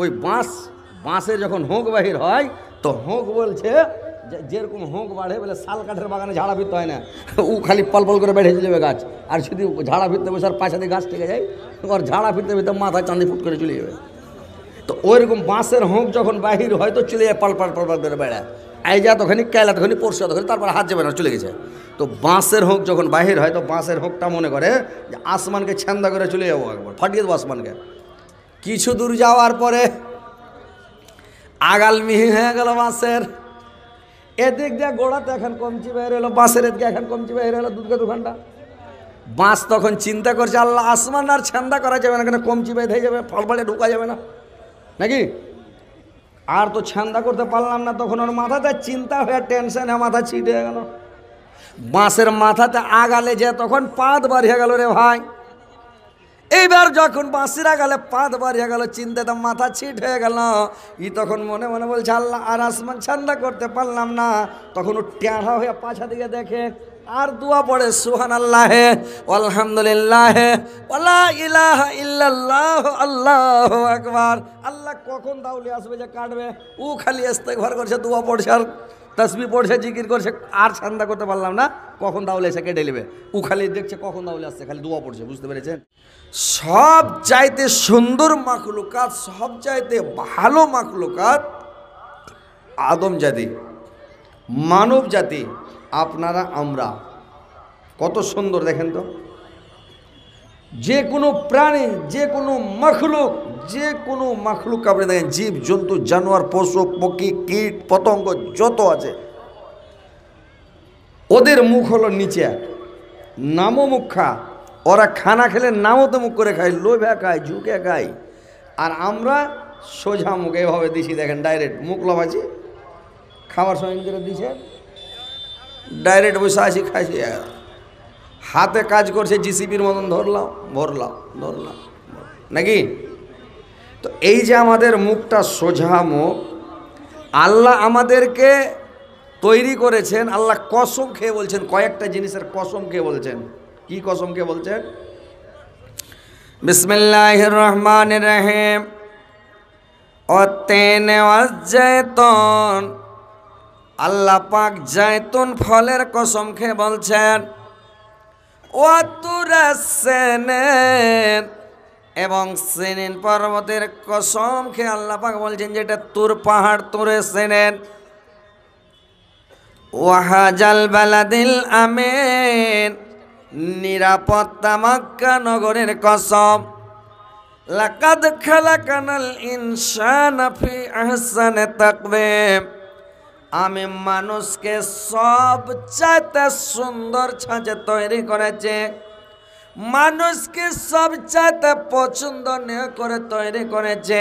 ওই বাঁশের যখন হোঁক বাহির হয় তো হোঁক বলছে যেরকম হোঁক বাড়ে বলে শাল কাঠের বাগানে ঝাড়া ফিরতে হয় না, ও খালি পল পল করে বেড়ে যাবে গাছ। আর যদি ঝাড়া ফিরতে বসে আর পাশাতে গাছ ঠেকে যায়, ওর ঝাড়া ফিরতে ফিরতে মাথায় চাঁদি ফুট করে চলে যাবে। তো ওইরকম বাঁশের হোঁক যখন বাহির হয় তো চলে যায় পাল পাল পাল পাল করে বেড়া, এই যা তখনই কেলা তখনই পরশু তখনই, তারপর হাত যাবে না, চলে গেছে। তো বাঁশের হোঁক যখন বাহির হয় তো বাঁশের হোঁকটা মনে করে যে আসমানকে ছ্যান্দা করে চলে যাবো, একবার ফাটিয়ে দেবো আসমানকে। কিছু দূর যাওয়ার পরে আগাল মিহি হয়ে গেল বাঁশের, এদিক দিয়ে গোড়াতে এখন কমচি বের এলো, বাঁশের এদিকে এখন কমচি বের এলো, দু ঘন্টা। বাঁশ তখন চিন্তা করছে আল্লাহ আসমান আর ছ্যান্দা করা যাবে না, কেন কমচি বেঁধে যাবে, ফলফলে ঢুকা যাবে না নাকি, আর তো ছ্যান্দা করতে পারলাম না। তখন ওর মাথাতে চিন্তা হয়ে টেনশনে মাথা ছিটে গেল, বাঁশের মাথাতে আগালে যে তখন পাত বাড়িয়ে গেল রে ভাই। এইবার যখন বাঁশির আগালে পাত বাড়িয়ে গেল, চিন্তাটা মাথা ছিট হয়ে গেল। ই তখন মনে মনে বলছে আল্লাহ আর আসমান ছ্যান্দা করতে পারলাম না। তখন ও টেঁড়া হয়ে পাছা দিকে দেখে আর দোয়া পড়ে সুবহানাল্লাহ আলহামদুলিল্লাহ ওয়ালা ইলাহা ইল্লাল্লাহ আল্লাহু আকবার। আল্লাহ কখন দাউলি আসবে যে কাটবে, ও খালি ইস্তেগফার করছে, দোয়া পড়ছে আর তসবিহ পড়ছে, জিকির করছে, আর ছ্যান্দা করতে পারলাম না, কখন দাউলি এসে কেটে নেবে। ও খালি দেখছে কখন দাউলি আসছে, খালি দোয়া পড়ছে। বুঝতে পেরেছেন? সব চাইতে সুন্দর মাখলুকাত, সব চাইতে ভালো মাখলুকাত আদম জাতি, মানব জাতি, আপনারা আমরা কত সুন্দর দেখেন তো। যে কোনো প্রাণী, যে কোনো মাখলুক, যে কোনো মাখলুক আপনি দেখেন, জীব জন্তু জানোয়ার পশু পক্ষী কীট পতঙ্গ যত আছে, ওদের মুখ হলো নিচে, নামও মুখ খা। ওরা খানা খেলে নামও তো মুখ করে খায়, লোভে খায়, ঝুঁকে খায়। আর আমরা সোজা মুখ এভাবে দিছি, দেখেন ডাইরেক্ট মুখ লবাছি, খাবার সময় করে দিছে ডাইরেক্ট বসে আছি, খাইছি, হাতে কাজ করছে জিসিপির মতন, ধরলাম ভরলাম, ধরলাম নাকি। তো এই যে আমাদের মুখটা সোজা মুখ, আল্লাহ আমাদেরকে তৈরি করেছেন। আল্লাহ কসম খেয়ে বলছেন, কয়েকটা জিনিসের কসম খেয়ে বলছেন। কি কসম খেয়ে বলছেন? বিসমিল্লাহির রহমানির রহিম। ওয়াতিন ওয়াজ্জাইতুন, আল্লাহ পাক জায়তুন ফলের কসম খেয়ে বলছেন। ওয়াতুরাসিনিন, এবং সিনিন পর্বতের কসম খেয়ে আল্লাহ পাক বলছেন যেটা তুর পাহাড়, তুরে সিনিন। ওয়াহাজাল বালাদিল আমিন, নিরাপত্তা মক্কা নগরের কসম। লাকাদ খালাকানাল ইনসানা ফি আহসানি তাকওয়িম, আমি মানুষকে সবচাইতে সুন্দর ছাঁচে তৈরি করেছে, মানুষকে সবচাইতে পছন্দনীয় করে তৈরি করেছে,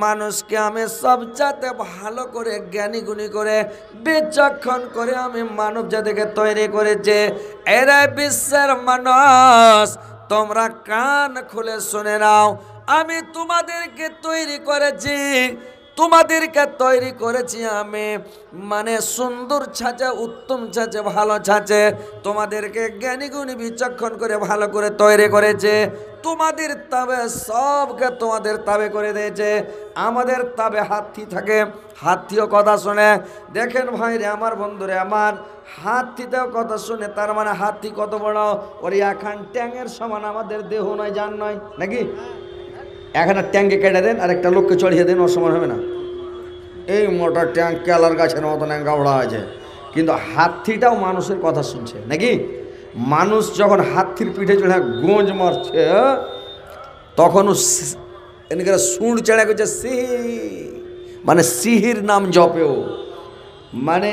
মানুষকে আমি সবচাইতে ভালো করে জ্ঞানী গুণী করে বিচক্ষণ করে আমি মানব জাতিকে তৈরি করেছে। এরা বিশ্বের মানুষ, তোমরা কান খুলে শুনে নাও, আমি তোমাদেরকে তৈরি করেছি, তোমাদেরকে তৈরি করেছি আমি, মানে সুন্দর ছাঁচে, উত্তম ছাঁচে, ভালো ছাঁচে, তোমাদেরকে জ্ঞানী গুণী বিচক্ষণ করে ভালো করে তৈরি করেছে। তোমাদের তাবে সবকে তোমাদের তাবে করে দিয়েছে। আমাদের তাবে হাতি থাকে, হাতিও কথা শুনে। দেখেন ভাই রে আমার, বন্ধুরে আমার, হাতিতেও কথা শুনে, তার মানে হাতি কত বড়, ওর এখন ট্যাঙের সমান আমাদের দেহ নয়, জান নয় নাকি। একটা ট্যাঙ্কে কেটে দেন আর একটা লোককে চড়িয়ে দেন, ওর সমান হবে না। এই মোটা ট্যাঙ্ক কেলার গাছের মতন গাবড়া আছে, কিন্তু হাতিটাও মানুষের কথা শুনছে নাকি। মানুষ যখন হাতির পিঠে চড়ে গোঁজ মারছে, তখন ও এদিকে সুর চেড়ে করছে সিহি, মানে সিহির নাম জপেও। মানে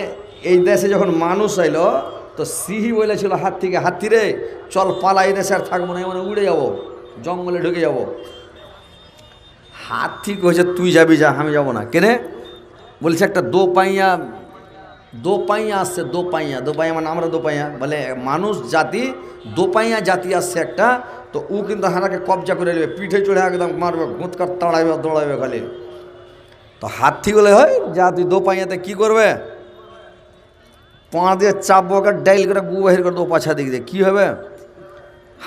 এই দেশে যখন মানুষ আইলো তো সিহি বলেছিল হাতিকে, হাতি রে চল পালা, এই দেশে আর থাকবো না, মানে উড়ে যাবো, জঙ্গলে ঢুকে যাবো। হাতি কইছে তুই যাবি, যা, আমি যাবো না। কেনে বলছে একটা দো পাইয়া আসছে, দো পাইয়া মানে আমরা দো পাইয়া বলে মানুষ জাতি, দো পাইয়া জাতি আসছে একটা। তো ও কিন্তু হারাকে কবজা করে নেবে, পিঠে চড়ে একদম মারবে, ঘুঁতকার তাড়াইবে, দৌড়াইবে খালি। তো হাতি বলে হয় যা তুই দো পাইয়াতে কী করবে, পা দিয়ে চাপবো, ডাইল করে গু বাহির করে দেবো পাছা দিক দিয়ে, কী হবে।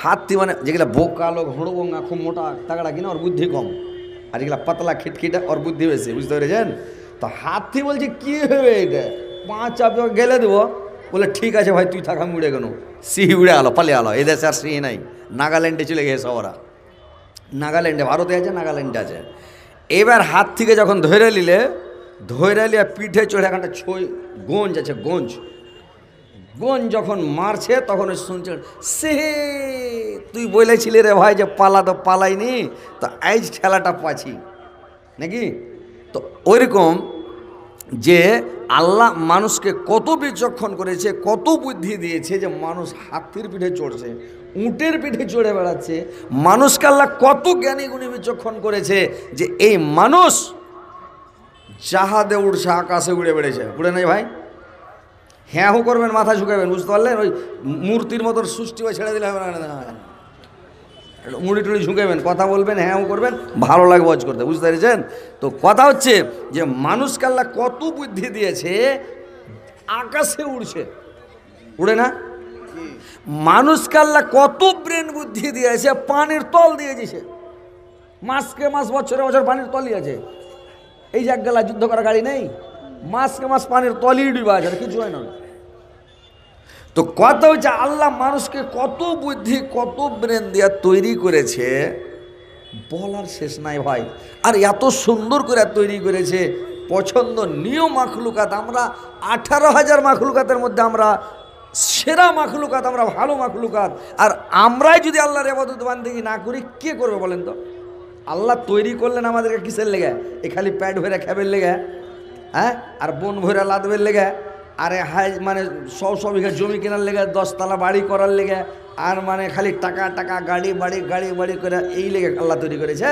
হাতি মানে যেগুলো বোকা লোক, হড়বঙ্গা, খুব মোটা তাগড়া কিনা, ওর বুদ্ধি কম, আর এগুলা পাতলা খিটখিটা ওর বুদ্ধি হয়েছে, বুঝতে পেরেছেন? তো হাতি বলছে কি হবে এটা, 5 চাপ গেলে দেবো। বলে ঠিক আছে ভাই তুই থাক, আমি উড়ে গেল। সিঁড়ি উড়ে আলো, পালিয়ে আলো। এদেশে আর সিঁড়ি নাই, নাগাল্যান্ডে চলে গেছে ওরা। নাগাল্যান্ডে, ভারতে আছে, নাগাল্যান্ডে আছে। এবার হাত থেকে যখন ধরে নিলে পিঠে চড়ে এখানটা ছই গঞ্জ আছে, গঞ্জ যখন মারছে তখন ওই শুনছে সে তুই বলেছিলি রে ভাই যে পালা, তো পালাইনি, তো আইজ খেলাটা পাচ্ছি নাকি। তো ওইরকম যে আল্লাহ মানুষকে কত বিচক্ষণ করেছে, কত বুদ্ধি দিয়েছে যে মানুষ হাতির পিঠে চড়ছে, উটের পিঠে চড়ে বেড়াচ্ছে। মানুষকে আল্লাহ কত জ্ঞানী গুণী বিচক্ষণ করেছে যে এই মানুষ জাহাজে উড়ছে, আকাশে উড়ে বেড়েছে। উড়ে নাই ভাই, হ্যাঁ হু করবেন, মাথা ঝুঁকাবেন, বুঝতে পারলেন? ওই মূর্তির মতন সৃষ্টি হয়ে ছেড়ে দিলে হবে না, মুড়ি টুড়ি ঝুঁকাবেন, কথা বলবেন, হ্যাঁ হু করবেন, ভালো লাগবে ওয়াজ করতে, বুঝতে পেরেছেন? তো কথা হচ্ছে যে মানুষকে আল্লাহ কত বুদ্ধি দিয়েছে, আকাশে উড়ছে, উড়ে না? মানুষকে আল্লাহ কত ব্রেন বুদ্ধি দিয়েছে, পানির তল দিয়ে দিয়েছে, মাসকে মাস, বছরে বছর পানির তলই আছে। এই যে এক গেলা যুদ্ধ করা গাড়ি নেই, মাসকে মাস পানির তলই ডুবা আছে, কিছু হয় না। তো কথা হচ্ছে আল্লাহ মানুষকে কত বুদ্ধি, কত ব্রেন দিয়া তৈরি করেছে, বলার শেষ নাই ভাই। আর এত সুন্দর করে তৈরি করেছে, পছন্দনীয় মাখলুকাত। আমরা 18,000 মাখলুকাতের মধ্যে আমরা সেরা মাখলুকাত, আমরা ভালো মাখলুকাত। আর আমরাই যদি আল্লাহর ইবাদত বান্দেগি না করি, কে করবে বলেন তো? আল্লাহ তৈরি করলেন আমাদেরকে কিসের লেগে? এ খালি প্যাট ভরে খাবের লেগে, হ্যাঁ, আর বন ভরে লাদবের লেগে, আরে হাই মানে 100 বিঘা জমি কেনার লেগে, 10 তলা বাড়ি করার লেগে, আর মানে খালি টাকা টাকা, গাড়ি বাড়ি করে এই লেগে আল্লাহ তৈরি করেছে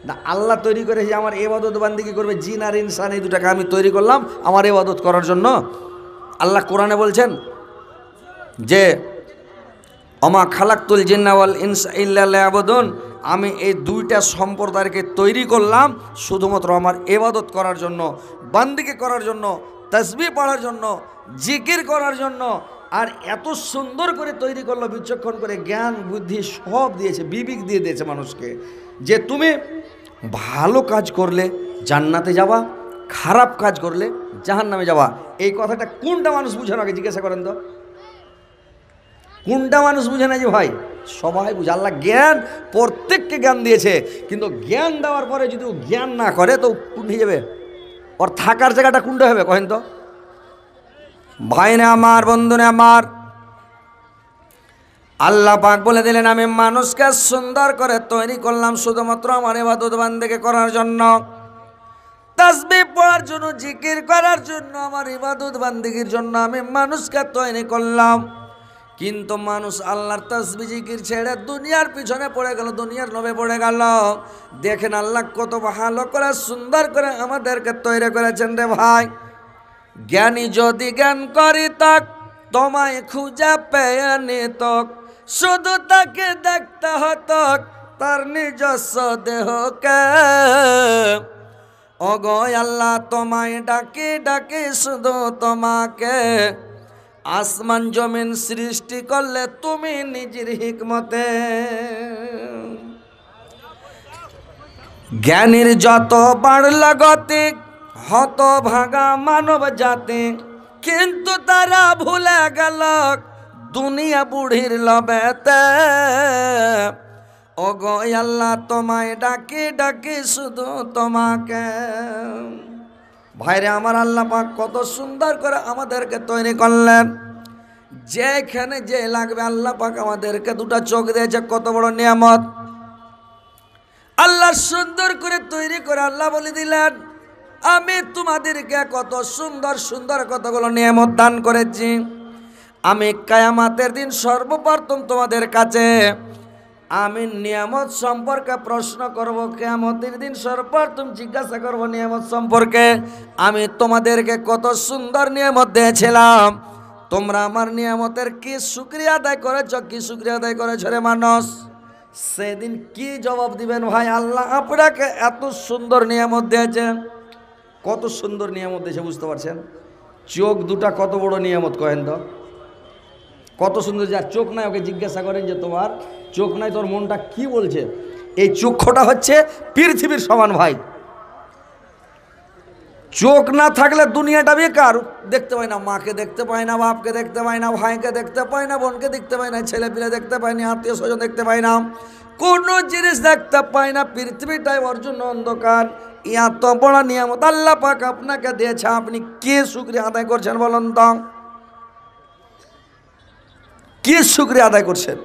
না। আল্লাহ তৈরি করেছে আমার ইবাদত বান্দেগি করবে জিন আর ইনসান, এই দুটাকে আমি তৈরি করলাম আমার ইবাদত করার জন্য। আল্লাহ কোরআনে বলছেন যে ওমা খালাকতুল জিন্না ওয়াল ইনসা ইল্লা লিয়াবুদুন, আমি এই দুইটা সম্প্রদায়কে তৈরি করলাম শুধুমাত্র আমার ইবাদত করার জন্য, বান্দেগি করার জন্য, তাসবিহ পড়ার জন্য, জিকির করার জন্য। আর এত সুন্দর করে তৈরি করলো, বিচক্ষণ করে, জ্ঞান বুদ্ধি সব দিয়েছে, বিবেক দিয়ে দিয়েছে মানুষকে, যে তুমি ভালো কাজ করলে জান্নাতে যাবা, খারাপ কাজ করলে জাহান্নামে যাবা। এই কথাটা কোনটা মানুষ বুঝে না? আগে জিজ্ঞাসা করেন তো, কোনটা মানুষ বুঝে না? যে ভাই সবাই বুঝে। আল্লাহ জ্ঞান প্রত্যেককে জ্ঞান দিয়েছে, কিন্তু জ্ঞান দেওয়ার পরে যদি ও জ্ঞান না করে তো কোনটি যাবে? ওর থাকার জায়গাটা কোনটা হবে কহেন তো? ভাই না আমার, বন্ধু না আমার, আল্লাহ পাক বলে দিলেন আমি মানুষকে সুন্দর করে তৈরি করলাম শুধুমাত্র আমার ইবাদত বান্দেগি করার জন্য, তাসবিহ পড়ার জন্য, জিকির করার জন্য, আমার ইবাদত বান্দেগির জন্য আমি মানুষকে তৈরি করলাম। কিন্তু মানুষ আল্লাহর তাসবিহ জিকির ছেড়ে দুনিয়ার পিছনে পড়ে গেল, দুনিয়ার লোভে পড়ে গেল। দেখেন আল্লাহ কত ভালো করে সুন্দর করে আমাদেরকে তৈরি করেছেন রে ভাই। জ্ঞানী যদি জ্ঞান করি তক, তোমায় খুঁজে পেয়ে নিতক, শুধু তাকে দেখতে হতো তার নিজস্ব দেহকে। ওগো আল্লাহ তোমায় ডাকি ডাকি শুধু তোমাকে, আসমান জমিন সৃষ্টি করলে তুমি নিজের হিকমতে। জ্ঞানীর যত বাড়ল গতি, হত ভাগা মানব জাতি, কিন্তু তারা ভুলে গেল দুনিয়া বুড়ির লবেতে। ওগো আল্লাহ তোমায় ডাকি ডাকি শুধু তোমাকে। ভাইরে আমার, আল্লাহ পাক কত সুন্দর করে আমাদেরকে তৈরি করলেন, যেখানে যে লাগবে আল্লাহ পাক আমাদেরকে দুটা চোখ দিয়েছে, কত বড় নিয়ামত। আল্লাহ সুন্দর করে তৈরি করে আল্লাহ বলে দিলেন আমি তোমাদেরকে কত সুন্দর সুন্দর কতগুলো নিয়ামত দান করেছি। আমি কিয়ামতের দিন সর্বপ্রথম তোমাদের কাছে আমি নিয়ামত সম্পর্কে প্রশ্ন করব, কিয়ামতের দিন সর্বপ্রথম জিজ্ঞাসা করব নিয়ামত সম্পর্কে। আমি তোমাদেরকে কত সুন্দর নিয়ামত দিয়েছিলাম, তোমরা আমার নিয়ামতের কি শুকরিয়া আদায় করেছ, কি শুকরিয়া আদায় করেছ রে মানুষ? সেদিন কি জবাব দিবেন? ভাই আল্লাহ আপনাকে এত সুন্দর নিয়ামত দিয়েছে, কত সুন্দর নিয়ামত দিয়েছে, বুঝতে পারছেন? চোখ দুটা কত বড় নিয়ামত কহেন তো, কত সুন্দর। যার চোখ নাই ওকে জিজ্ঞাসা করেন যে তোমার চোখ নাই, তোর মনটা কি বলছে? এই চক্ষুটা হচ্ছে পৃথিবীর সমান ভাই। চোখ না থাকলে দুনিয়াটা বেকার। দেখতে পাই না মাকে, দেখতে পাই না বাপকে, দেখতে পাই না ভাইকে, দেখতে পাই না বোনকে, দেখতে পাই না ছেলে পিলে, দেখতে পাই না আত্মীয় স্বজন, দেখতে পাই না কোনো জিনিস, দেখতে পাই না। পৃথিবীটাই ওর জন্য অন্ধকার। এত বড় নিয়ামত আল্লাহ পাক আপনাকে দিয়েছে, আপনি কে শুকরিয়া আদায় করছেন বলুন তো? কে শুকরিয়া আদায় করছেন?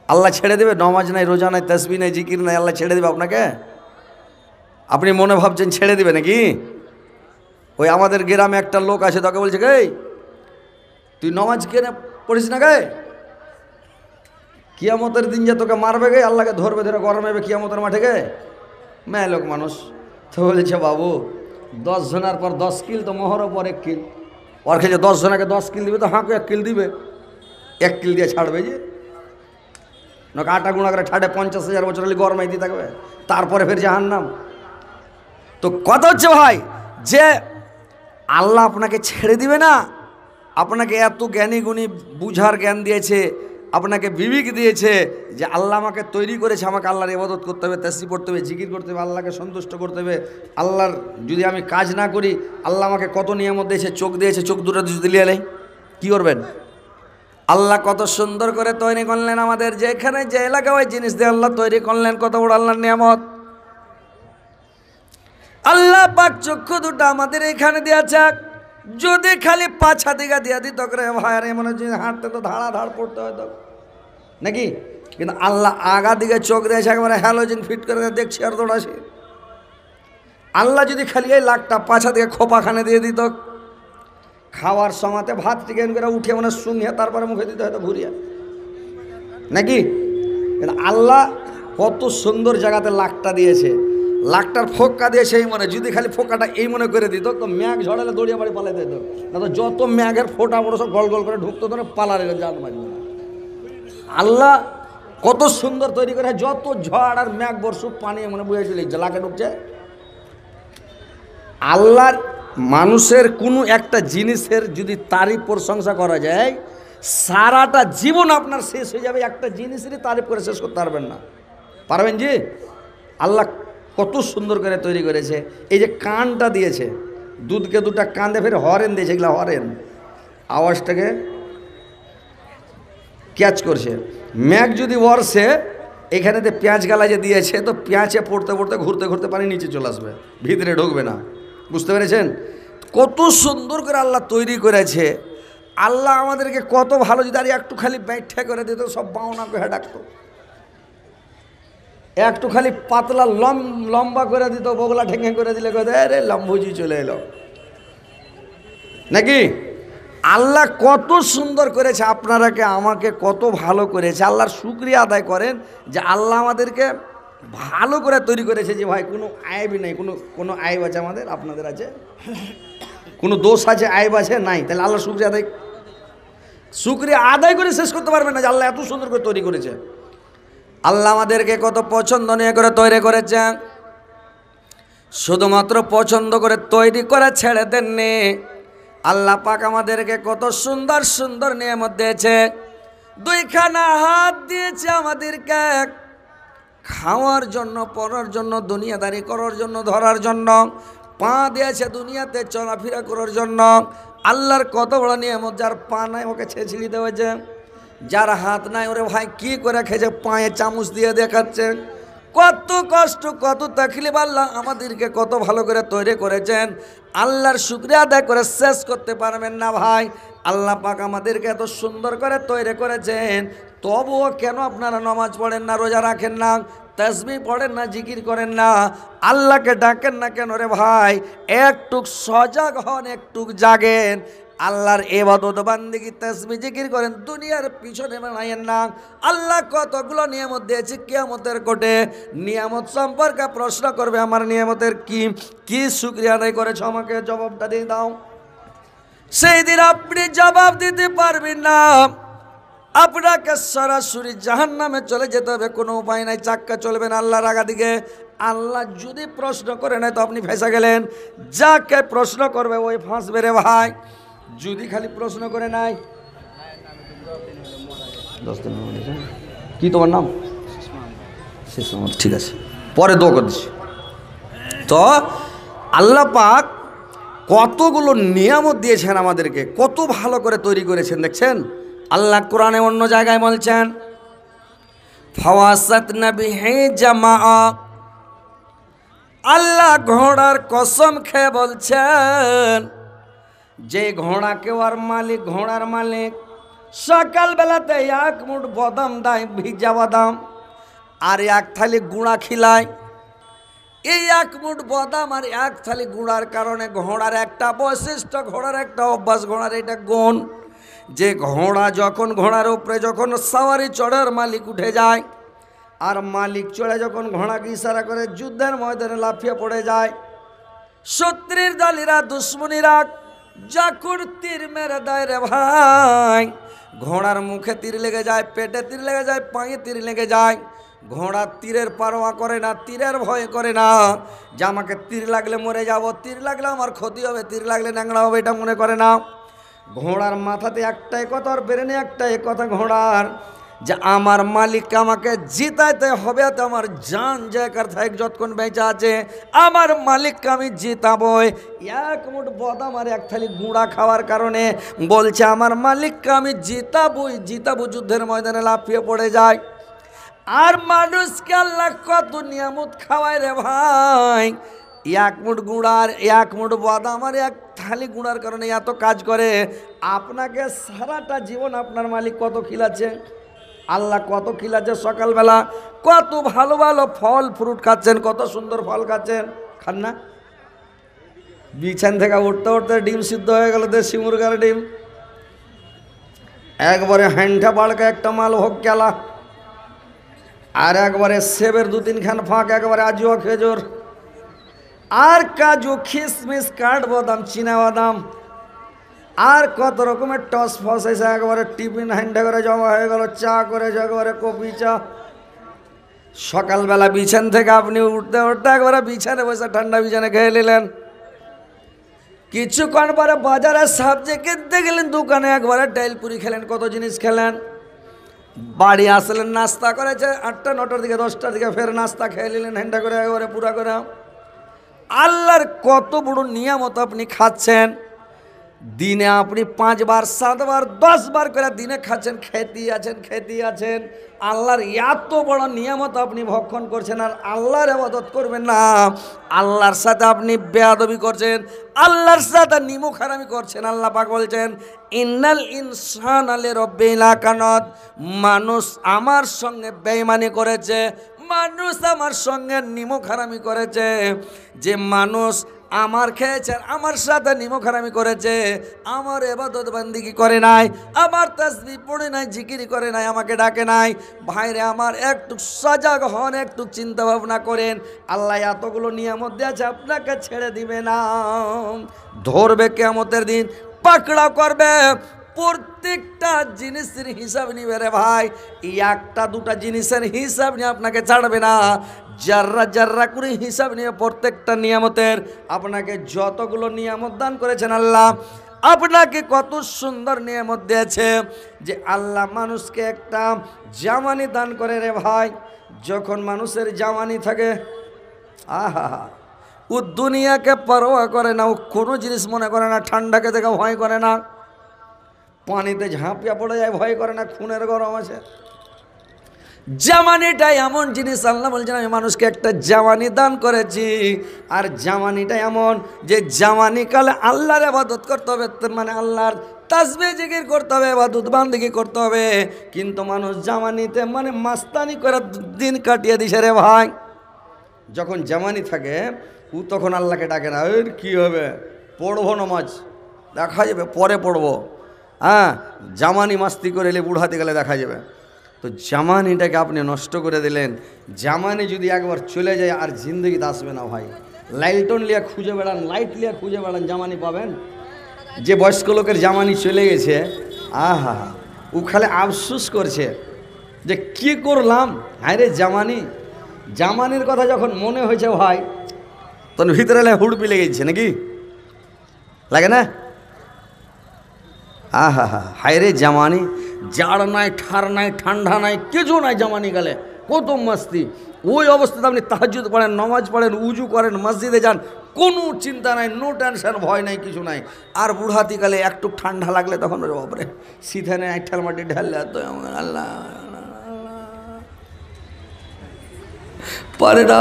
আল্লাহ ছেড়ে দেবে? নমাজ নাই, রোজা নাই, তাসবিহ নাই, জিকির নাই, আল্লাহ ছেড়ে দেবে আপনাকে? আপনি মনে ভাবছেন ছেড়ে দেবে নাকি? ওই আমাদের গ্রামে একটা লোক আছে, তাকে বলছে গে তুই নমাজ কেনে পড়িস না গে, কিয়ামতের দিন যে তোকে মারবে গে, আল্লাহকে ধরবে, ধরে গরমাবে কিয়ামতের মাঠে গে। মেয়ে লোক মানুষ তো বলছে বাবু 10 জনের পর 10 কিল তো মোহর পর 1 কিল। ওর খেয়ে 10 জনাকে 10 কিল দিবে তো হাঁকে 1 কিল দিবে, 1 কিল দিয়ে ছাড়বে যে নাকি আটা গুঁড়া করে ঠাটে 50,000 বছর হলে গরমাই দিয়ে থাকবে, তারপরে ফের জাহান্নাম। তো কথা হচ্ছে ভাই যে আল্লাহ আপনাকে ছেড়ে দিবে না। আপনাকে এত জ্ঞানী গুণী বুঝার জ্ঞান দিয়েছে, আপনাকে বিবেক দিয়েছে যে আল্লাহ আমাকে তৈরি করেছে, আমাকে আল্লাহর ইবাদত করতে হবে, তাসবিহ পড়তে হবে, জিকির করতে হবে, আল্লাহকে সন্তুষ্ট করতে হবে। আল্লাহর যদি আমি কাজ না করি, আল্লাহ আমাকে কত নিয়ামত দিয়েছে, চোখ দিয়েছে, চোখ দুটো যদি লিয়ে নেই কী করবেন? আল্লাহ কত সুন্দর করে তৈরি করলেন আমাদের, যেখানে যে এলাকা ওই জিনিস দিয়ে আল্লাহ তৈরি করলেন, কত বড় আল্লাহর নিয়ামত। আল্লাহ পাক চক্ষু দুটো আমাদের এখানে দিয়েছে, যদি খালি পাছা দিকে দিয়ে দিত করে ভাই আর এমন হাঁটতে তো ধাড়া ধাড় পড়তে হয়তো নাকি, কিন্তু আল্লাহ আগা দিকে চোখ দিয়েছে, একেবারে হ্যালোজিন ফিট করে দেখছি আর দৌড়াছি। আল্লাহ যদি খালি এই লাখটা পাছা দিকে খোপাখানে দিয়ে দিত, খাওয়ার সময়তে ভাত চিকেন করে উঠে মানে শুঙিয়ে তারপরে মুখে দিতে হয়তো ঘুরিয়া নাকি। কিন্তু আল্লাহ কত সুন্দর জায়গাতে লাখটা দিয়েছে, লাখটার ফোক্কা দিয়েছে এই মনে, যদি খালি ফোক্কাটা এই মনে করে দিত তো ম্যাঘ ঝড়ালে দড়িয়া বাড়ি পালাই দিত না, তো যত ম্যাঘের ফোটা বড় সব গল গল করে ঢুকতো তো পালারে জাল মারবে না। আল্লাহ কত সুন্দর তৈরি করে, যত ঝড় আর ম্যাঘ বর্ষুক পানি মনে বুঝে চলে লাখে ঢুকছে। আল্লাহর মানুষের কোনো একটা জিনিসের যদি তারিফ প্রশংসা করা যায়, সারাটা জীবন আপনার শেষ হয়ে যাবে, একটা জিনিসেরই তারিফ করে শেষ করতে পারবেন না। পারবেন জি? আল্লাহ কত সুন্দর করে তৈরি করেছে। এই যে কানটা দিয়েছে, দুধকে দুটা কান দিয়ে ফের হরেন দিয়েছে, এগুলা হরেন আওয়াজটাকে ক্যাচ করছে। ম্যাঘ যদি বর্ষে এখানেতে পেঁয়াজ গালা যে দিয়েছে, তো পেঁয়াজে পড়তে পড়তে ঘুরতে ঘুরতে পানি নিচে চলে আসবে, ভিতরে ঢুকবে না। বুঝতে পেরেছেন কত সুন্দর করে আল্লাহ তৈরি করেছে। আল্লাহ আমাদেরকে কত ভালো, যদি আর একটু খালি ব্যাখ্যা করে দিত সব বাউনা করে ডাকতো, একটু খালি পাতলা লম্বা করে দিত, বগলা ঠেঙে করে দিলে রে লম্বুজি চলে এলো নাকি। আল্লাহ কত সুন্দর করেছে, আপনারাকে আমাকে কত ভালো করেছে। আল্লাহর শুকরিয়া আদায় করেন যে আল্লাহ আমাদেরকে ভালো করে তৈরি করেছে, যে ভাই কোনো আইব নেই, কোনো আইব আছে আমাদের, আপনাদের আছে কোনো দোষ আছে, আইব আছে নাই? তাহলে আল্লাহ শুকরিয়া আদায় করে শেষ করতে পারবেন না যে আল্লাহ এত সুন্দর করে তৈরি করেছে। আল্লাহ আমাদেরকে কত পছন্দ নিয়ে করে তৈরি করেছে, শুধুমাত্র পছন্দ করে তৈরি করে ছেড়ে দেননি। আল্লাহ পাক আমাদেরকে কত সুন্দর সুন্দর নিয়ামত দিয়েছে, দুইখানা হাত দিয়েছে আমাদেরকে খাওয়ার জন্য, পড়ার জন্য, দুনিয়াদারি করার জন্য, ধরার জন্য, পা দিয়েছে দুনিয়াতে চলাফেরা করার জন্য। আল্লাহর কত বড় নিয়ামত। যার পা নাই ওকে ছেঁচড়ি দেওয়াছে, যার হাত নাই ওরে ভাই কি করে খেয়েছে, পায়ে চামচ দিয়ে দেখাচ্ছে। কত কষ্ট, কত তাকলিফ, আল্লাহ আমাদেরকে কত ভালো করে তৈরি করেছেন। আল্লাহর শুকরিয়া আদায় করে শেষ করতে পারবেন না ভাই। আল্লাহ পাক আমাদেরকে এত সুন্দর করে তৈরি করেছেন, তবুও কেন আপনারা নামাজ পড়েন না, রোজা রাখেন না, তাসবিহ পড়েন না, জিকির করেন না, আল্লাহকে ডাকেন না কেন রে ভাই? একটু সজাগ হন, একটু জাগেন, আল্লাহর ইবাদত বান্দেগি তাসবিহ জিকির করেন, দুনিয়ার পিছনে বানায়েন না। আল্লাহ কতগুলো নিয়ামত দিয়েছে, কিয়ামতের কোটে নিয়ামত সম্পর্কে প্রশ্ন করবে, আমার নিয়ামতের কি শুকরিয়া আদায় করেছো, আমাকে জবাবটা দিয়ে দাও। সেই দিন আপনি জবাব দিতে পারবেন না, আপনাকে সরাসরি জাহান্নামে চলে যেতে হবে, কোনো উপায় নাই, চাক্কা চলবে না আল্লাহর আগা দিকে। আল্লাহ যদি প্রশ্ন করে নেয় তো আপনি ফেঁসে গেলেন, যাকে প্রশ্ন করবে ওই ফাঁসবে রে ভাই। যদি খালি প্রশ্ন করে নাই, কি তোমার নাম? শেষ আমার ঠিক আছে, পরে দোয়া করছি। তো আল্লাহ পাক কতগুলো নিয়ামত দিয়েছেন আমাদেরকে, কত ভালো করে তৈরি করেছেন দেখছেন। আল্লাহ কোরআনে অন্য জায়গায় বলছেন ফাওয়াসাতনা বিহি জামাআ, আল্লাহ ঘোড়ার কসম খেয়ে বলছেন যে ঘোড়াকে ওর মালিক, ঘোড়ার মালিক সকালবেলাতে এক মুঠ বাদাম দেয়, ভিজা বাদাম, আর এক থালি গুঁড়া খিলায়। এই এক মুঠ বাদাম আর এক থালি গুঁড়ার কারণে ঘোড়ার একটা বৈশিষ্ট্য, ঘোড়ার একটা অভ্যাস, ঘোড়ার এটা গুণ, যে ঘোড়া যখন ঘোড়ার উপরে যখন সাওয়ারি চড়ার মালিক উঠে যায়, আর মালিক চড়ে যখন ঘোড়াকে ইশারা করে যুদ্ধের ময়দানে লাফিয়ে পড়ে যায়, শত্রুর দলেরা দুশ্মনীরা যখন তীর মেরে দেয় রে ভাই, ঘোড়ার মুখে তীর লেগে যায়, পেটে তীর লেগে যায়, পায়ে তীর লেগে যায়, ঘোড়া তীরের পারোয়া করে না, তীরের ভয় করে না, যে আমাকে তীর লাগলে মরে যাব, তীর লাগলে আমার ক্ষতি হবে, তীর লাগলে ন্যাংরা হবে, এটা মনে করে না। ঘোড়ার মাথাতে একটাই কথা, আর ব্রেনে একটাই কথা ঘোড়ার, যে আমার মালিককে আমাকে জিতাইতে হবে, তো আমার জান জায়গার থাক যতক্ষণ বেঁচে আছে আমার মালিককে আমি জিতাবই। এক মুঠ বাদাম আর এক থালি গুঁড়া খাওয়ার কারণে বলছে আমার মালিককে আমি জিতাবই, জিতাবো, যুদ্ধের ময়দানে লাফিয়ে পড়ে যায়। আর মানুষকে আল্লাহ কত নিয়ামত খাওয়ায় রে ভাই, এক মুঠ গুঁড়ার, এক মুঠ বাদাম আর এক থালি গুঁড়ার কারণে এত কাজ করে। আপনাকে সারাটা জীবন আপনার মালিক কত খিলাচ্ছে, আল্লাহ কত খিলাচ্ছে, সকালবেলা কত ভালো ভালো ফল ফ্রুট খাচ্ছেন, কত সুন্দর ফল খাচ্ছেন, খান না? বিছান থেকে উঠতে উঠতে ডিম সিদ্ধ হয়ে গেল, দেশি মুরগার ডিম, একবারে হ্যান্ডা বাড়কা একটা মাল ভোগ গেলা, আর একবারে সেবের 2-3 ফাঁক, একবারে আজিও খেজুর, আর কাজু কিশমিশ কাঠবাদাম চীনাবাদাম, আর কত রকমের টস ফস এসে একবারে টিফিন হ্যান্ডে করে জমা হয়ে গেল, চা করে একবারে কফি চা। সকালবেলা বিছান থেকে আপনি উঠতে উঠতে একবারে বিছানে বসে ঠান্ডা বিছানে খেয়ে নিলেন। কিছুক্ষণ পরে বাজারে সবজি কিনতে গেলেন, দোকানে একবারে ডাইলপুরি খেলেন, কত জিনিস খেলেন। বাড়ি আসলেন, নাস্তা করেছে 8টা-9টার দিকে, 10টার দিকে ফের নাস্তা খেয়ে নিলেন হ্যান্ডা করে একবারে পুরা করে। আল্লাহর কত বড় নিয়ামত আপনি খাচ্ছেন, দিনে আপনি 5 বার 7 বার 10 বার করে দিনে খাচ্ছেন, খেতে আছেন। আল্লাহর এত বড় নিয়ামত আপনি ভক্ষণ করছেন, আর আল্লাহর ইবাদত করবেন না, আল্লাহর সাথে আপনি বেয়াদবি করছেন, আল্লাহর সাথে নিমুখারামি করছেন। আল্লাহ পাক বলছেন ইন্নাল ইনসানা লিরাব্বিহি লাকানাত, মানুষ আমার সঙ্গে বেঈমানি করেছে, মানুষ আমার সঙ্গে নিমুখারামি করেছে। যে মানুষ আমার খেয়েছে, আমার সাথে নিমুখারামি করেছে, আমার ইবাদত বান্দিগি করে নাই, আমার তাসবিহ পড়ে নাই, জিকির করে নাই, আমাকে ডাকে নাই। ভাইরে আমার একটু সজাগ হন, একটু চিন্তা ভাবনা করেন। আল্লাহ এতগুলো নিয়ামত দিয়েছে, আপনাকে ছেড়ে দিবে না, ধরবে কিয়ামতের দিন, পাকড়াও করবে, প্রত্যেকটা জিনিসের হিসাব নিবে রে ভাই। একটা দুটা জিনিসের হিসাব নিয়ে আপনাকে ছাড়বে না, জাররা জাররা করে হিসাব নিয়ে প্রত্যেকটা নিয়ামতের। আপনাকে যতগুলো নিয়ামত দান করেছেন আল্লাহ, আপনাকে কত সুন্দর নিয়ামত দিয়েছে, যে আল্লাহ মানুষকে একটা জাওয়ানি দান করে রে ভাই। যখন মানুষের জাওয়ানি থাকে, আহা, ও দুনিয়াকে পরোয়া করে না, ও কোনো জিনিস মনে করে না, ঠান্ডাকে দেখে ভয় করে না, পানিতে ঝাঁপিয়া পড়ে যায় ভয় করে না, খুনের গরম আছে। জাওয়ানিটা এমন জিনিস, আল্লাহ বলছেন আমি মানুষকে একটা জাওয়ানি দান করেছি। আর জাওয়ানিটা এমন যে জাওয়ানি কালে আল্লাহর ইবাদত করতে হবে, মানে আল্লাহর তাসবিহ জিকির করতে হবে, ইবাদত বান্দেগি করতে হবে। কিন্তু মানুষ জাওয়ানিতে মানে মাস্তানি করে দিন কাটিয়ে দিছে রে ভাই। যখন জাওয়ানি থাকে ও তখন আল্লাহকে ডাকে না, এর কী হবে, পড়বো নামাজ, দেখা যাবে পরে পড়বো, হ্যাঁ জাওয়ানি মাস্তি করে এলে বুড়াতে গেলে দেখা যাবে। তো জাওয়ানিটাকে আপনি নষ্ট করে দিলেন। জাওয়ানি যদি একবার চলে যায় আর জিন্দগিতে আসবে না ভাই। লাইটন লিয়া খুঁজে বেড়ান, লাইট লিয়া খুঁজে বেড়ান, জাওয়ানি পাবেন। যে বয়স্ক লোকের জাওয়ানি চলে গেছে, আহা, ও খালি আফসোস করছে যে কি করলাম, হ্যাঁ রে জাওয়ানি। জাওয়ানির কথা যখন মনে হয়েছে ভাই, তখন ভিতরে হুড়পি লেগেছে নাকি, লাগে না? আহা হা, হায় রে জাওয়ানি, জাড় নাই, ঠার নাই, ঠান্ডা নাই, কিছু নাই জাওয়ানি গেলে, কত মস্তি। ওই অবস্থাতে আপনি তাহাজ্জুদ পড়েন, নামাজ পড়েন, উজু করেন, মসজিদে যান, কোনো চিন্তা নাই, নো টেনশন, ভয় নাই, কিছু নাই। আর বুড়াতিকালে একটু ঠান্ডা লাগলে তখন ওর বাপরে সিধানে আইঠাল মাটি ঢাললে তো আল্লাহ পারে না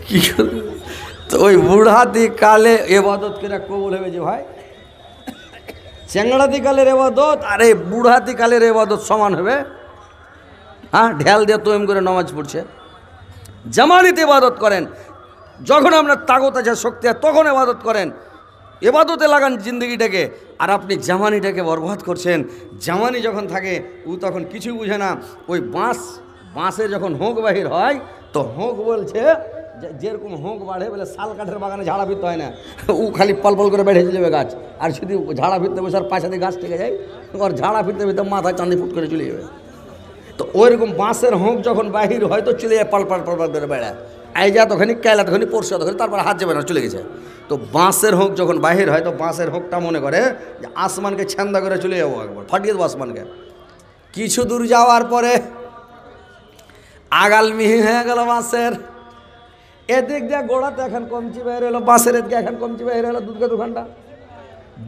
কি করবে। তো ওই বুড়াতি কালে এবাদত করে কবুল হবে যে ভাই, চ্যাংড়াতি কালের এবাদত আর এই বুড়াতি কালের এবাদত সমান হবে? হ্যাঁ, ঢেল দিয়ে তো এম করে নামাজ পড়ছে। জামানিতে এবাদত করেন, যখন আপনার তাগত আছে, শক্তি আছে, তখন এবাদত করেন, এবাদতে লাগান জিন্দগিটাকে। আর আপনি জামানিটাকে বরবাদ করছেন। জামানি যখন থাকে ও তখন কিছু বুঝে না। ওই বাঁশের যখন হোঁক বাহির হয় তো হোঁক বলছে যেরকম হোঁক বাড়ে বলে শাল কাঠের বাগানে ঝাড়া ফিরতে হয় না, ও খালি পল করে বেড়ে যাবে গাছ। আর যদি ঝাড়া ফিরতে বসে আর পাশাতে গাছ থেকে যায়, ওর ঝাড়া ফিরতে ফিরতে মাথায় চাঁদি ফুট করে চলে যাবে। তো ওইরকম বাঁশের হোঁক যখন বাহির হয় তো চলে যায় পাল করে বেড়ায়। এই যা তখনই কেলা, তখনই পড়ছে, তখন তারপর হাত যাবে না, চলে গেছে। তো বাঁশের হোঁক যখন বাহির হয় তো বাঁশের হোঁকটা মনে করে যে আসমানকে ছ্যান্দা করে চলে যাবো, একবার ফাটিয়ে দেবো আসমানকে। কিছু দূর যাওয়ার পরে আগাল মিহি হয়ে গেল বাঁশের, এদিক দিয়ে গোড়াতে এখন কমচি বের হলো, বাঁশের এদিকে এখন কমচি বের হলো, দু ঘন্টা।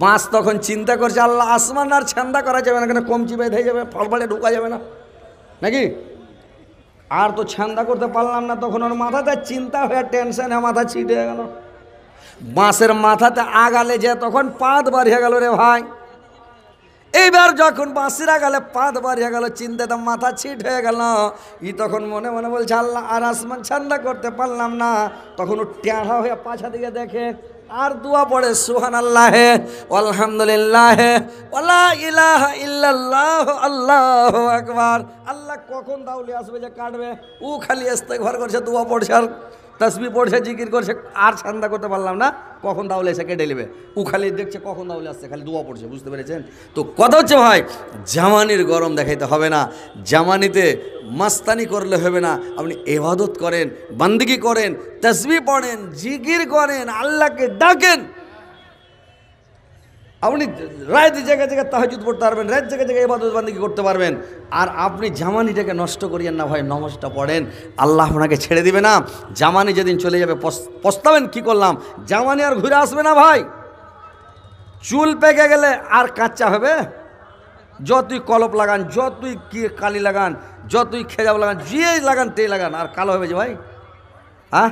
বাঁশ তখন চিন্তা করছে আল্লাহ আসমান আর ছ্যান্দা করা যাবে না, কেন কমচি বেঁধে হয়ে যাবে, ফলফলে ঢুকা যাবে না নাকি। আর তো ছ্যান্দা করতে পারলাম না, তখন ওর মাথাতে চিন্তা হয়ে টেনশনে মাথা ছিটে গেল। বাঁশের মাথাতে আগালে যে তখন পাত বাড়িয়ে গেল রে ভাই। এইবার যখন বাঁশির আগালে পাত বাড়িয়ে গেল, চিন্তাতে মাথা ছিট হয়ে গেল। তখন মনে মনে বলছে আল্লাহ আর আসমান ঠান্ডা করতে পারলাম না। তখন ও টেঁড়া হয়ে পাছা দিকে দেখে আর দোয়া পড়ে সুবহানাল্লাহ আলহামদুলিল্লাহ ওয়ালা ইলাহা ইল্লাল্লাহ আল্লাহু আকবার। আল্লাহ কখন দাউলি আসবে যে কাটবে, ও খালি ইস্তেগফার করছে, দোয়া পড়ছে, আর তাসবিহ পড়ছে, জিকির করছে, আর ঠান্ডা করতে পারলাম না, কখন দাউলে এসে কেটে নেবে। ও খালি দেখছে কখন দাউলে আসছে, খালি দোয়া পড়ছে, বুঝতে পেরেছেন? তো কথা হচ্ছে ভাই, জামানির গরম দেখাইতে হবে না, জামানিতে মাস্তানি করলে হবে না। আপনি ইবাদত করেন, বান্দিগি করেন, তাসবিহ পড়েন, জিকির করেন, আল্লাহকে ডাকেন। আপনি রাত জায়গায় জায়গায় তাহাজ্জুদ পড়তে পারবেন, রাত জায়গায় জায়গায় ইবাদত বান্দিগি করতে পারবেন। আর আপনি জামানিটাকে নষ্ট করিয়েন না ভাই, নামাজটা পড়েন, আল্লাহ আপনাকে ছেড়ে দিবে না। জামানি যেদিন চলে যাবে পস্তাবেন কি করলাম। জামানি আর ঘুরে আসবে না ভাই। চুল পেকে গেলে আর কাঁচা হবে, যতই কলপ লাগান, যতই কি কালি লাগান, যতই খেজাব লাগান, যে লাগান তে লাগান, আর কালো হবে যে ভাই। হ্যাঁ,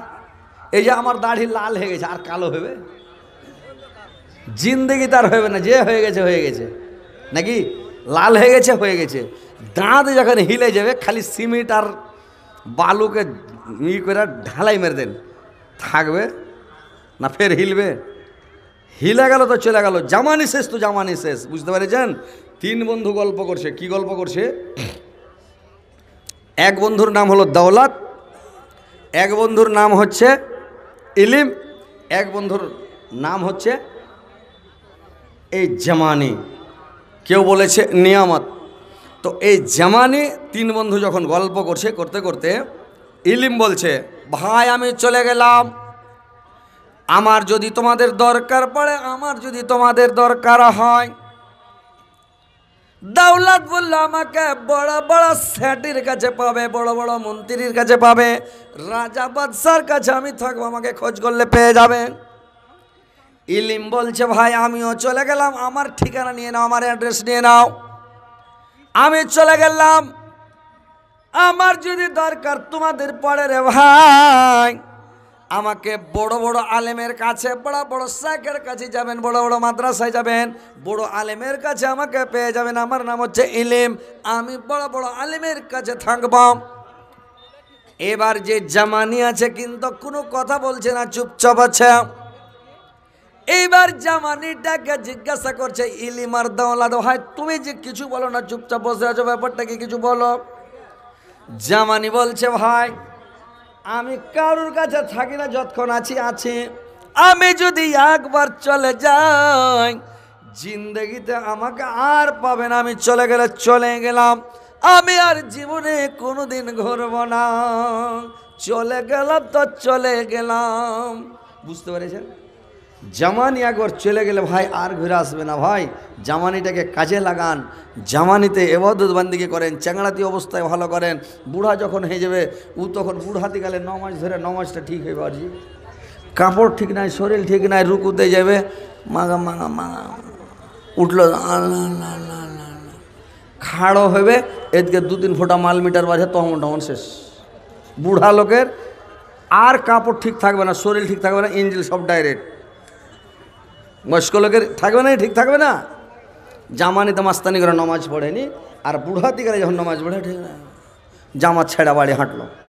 এই যে আমার দাড়ি লাল হয়ে গেছে, আর কালো হবে? জিন্দেগি তার হবে না, যে হয়ে গেছে হয়ে গেছে নাকি, লাল হয়ে গেছে হয়ে গেছে। দাঁত যখন হিলে যাবে, খালি সিমেন্ট আর বালুকে করে ঢালাই মেরে দেন, থাকবে না ফের হিলবে? হিলে গেল তো চলে গেল, জামানি শেষ তো জামানি শেষ, বুঝতে পেরেছেন? তিন বন্ধু গল্প করছে, কি গল্প করছে? এক বন্ধুর নাম হলো দৌলত, এক বন্ধুর নাম হচ্ছে ইলিম, এক বন্ধুর নাম হচ্ছে এই জামানি, কেউ বলেছে নিয়ামত। তো এই জামানি তিন বন্ধু যখন গল্প করছে, করতে করতে ইলিম বলছে ভাই আমি চলে গেলাম, আমার যদি তোমাদের দরকার পড়ে, আমার যদি তোমাদের দরকার হয়। দৌলত বলল আমাকে বড় বড় সেটির কাছে পাবে, বড় বড় মন্ত্রীর কাছে পাবে, রাজা বাদশার কাছে আমি থাকবো, আমাকে খোঁজ করলে পেয়ে যাবেন। ইলিম বলছে ভাই আমিও চলে গেলাম, আমার ঠিকানা নিয়ে নাও, আমার অ্যাড্রেস নিয়ে নাও, আমি চলে গেলাম। আমার যদি দরকার তোমাদের পড়ে রে ভাই, আমাকে বড় বড় আলেমের কাছে, বড় বড় শেখের কাছে যাবেন, বড় বড় মাদ্রাসায় যাবেন, বড় আলেমের কাছে আমাকে পেয়ে যাবেন। আমার নাম হচ্ছে ইলিম, আমি বড় বড় আলেমের কাছে থাকব। এবার যে জামানি আছে কিন্তু কোনো কথা বলছে না, চুপচাপ আছে। এইবার জামানিটাকে জিজ্ঞাসা করছে ইলিম আর দৌলত, ভাই তুমি যে কিছু বলো না, চুপচাপ বসে আছো, ব্যাপারটা কি কিছু বলো। জামানি বলছে ভাই আমি কারোর কাছে থাকি না, যতক্ষণ আছি আছি, আমি যদি একবার চলে যাই জিন্দগিতে আমাকে আর পাবে না, আমি চলে গেলে চলে গেলাম, আমি আর জীবনে কোনোদিন ঘুরব না, চলে গেলাম তো চলে গেলাম। বুঝতে পেরেছেন? জামানি একবার চলে গেলে ভাই আর ঘুরে আসবে না ভাই। জামানিটাকে কাজে লাগান, জামানিতে এবাদত বান্দিকে করেন, চ্যাংড়াতি অবস্থায় ভালো করেন। বুড়া যখন হয়ে যাবে ও তখন বুড়াতি গেলে নমাজ ধরে নমাজটা ঠিক হয়ে পারছি। কাপড় ঠিক নাই, শরীর ঠিক নাই, রুকুতে যাবে মাগা মাগা মাগা উঠলো খাড়ো হবে, এদিকে 2-3 ফোঁটা মাল মিটার বাজে তখন শেষ। বুড়া লোকের আর কাপড় ঠিক থাকবে না, শরীর ঠিক থাকবে না, ইঞ্জিল সব ডাইরেক্ট। বয়স্ক লোকের থাকবে না, ঠিক থাকবে না। জামানিতে মাস্তানি করে নমাজ পড়েনি, আর বুড়াতি করে যখন নমাজ পড়ে ঠিক না, জামা ছেঁড়া বাড়ি হাঁটলো।